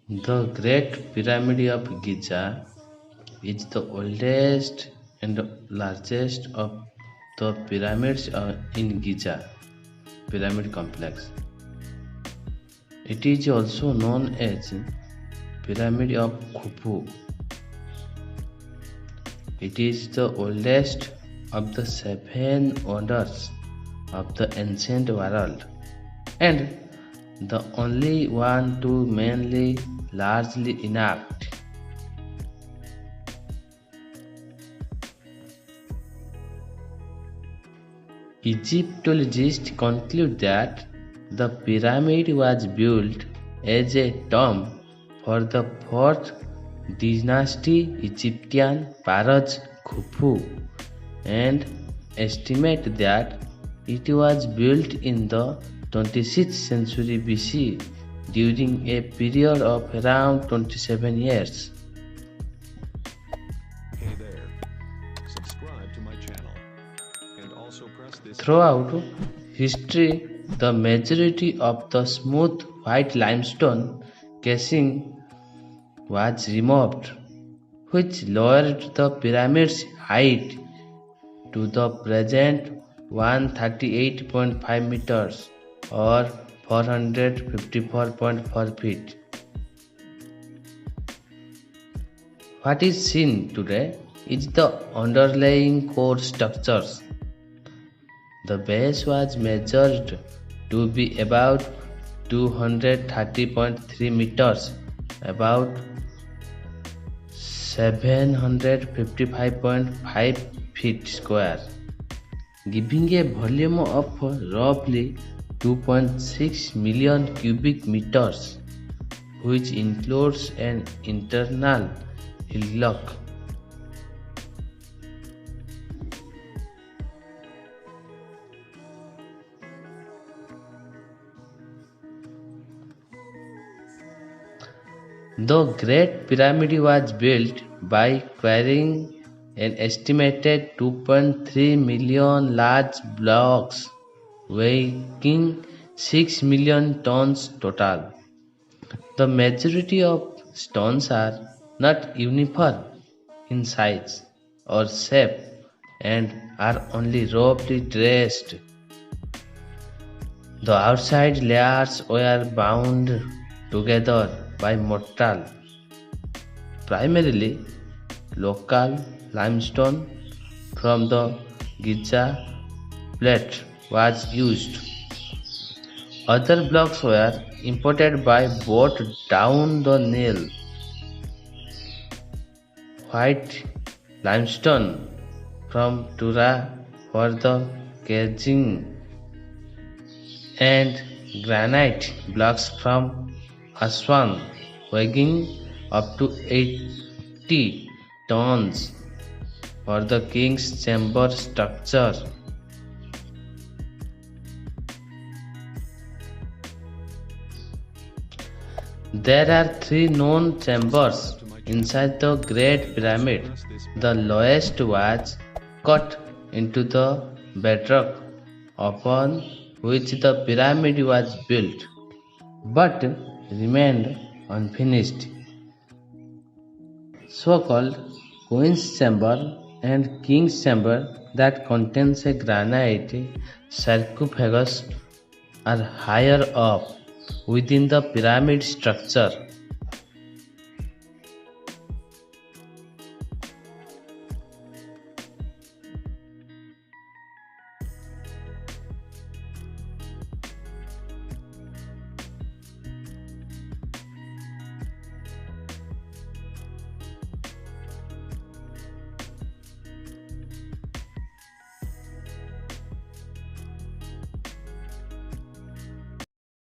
The Great Pyramid of Giza is the oldest and largest of the pyramids in Giza pyramid complex. It is also known as Pyramid of Khufu. It is the oldest of the seven wonders of the ancient world and the only one to mainly largely intact. Egyptologists conclude that the pyramid was built as a tomb for the fourth dynasty Egyptian pharaoh Khufu and estimate that it was built in the 26th century BC during a period of around 27 years. Hey there, subscribe to my channel and also press this. Throughout history, the majority of the smooth white limestone casing was removed, which lowered the pyramid's height to the present 138.5 meters or 454.4 feet. What is seen today is the underlying core structures. The base was measured to be about 230.3 meters, about 755.5 feet square, giving a volume of roughly 2.6 million cubic meters, which includes an internal hillock. The Great Pyramid was built by quarrying an estimated 2.3 million large blocks weighing 6 million tons total. The majority of stones are not uniform in size or shape and are only roughly traced. The outside layers were bound together by mortar, primarily local limestone from the Giza Plate was used. Other blocks were imported by boat down the Nile. White limestone from Tura for the casing and granite blocks from Aswan weighing up to 80 tons for the king's chamber structure. There are three known chambers inside the Great Pyramid. The lowest was cut into the bedrock upon which the pyramid was built, but remained unfinished. So-called Queen's Chamber and King's Chamber that contains a granite sarcophagus are higher up within the pyramid structure.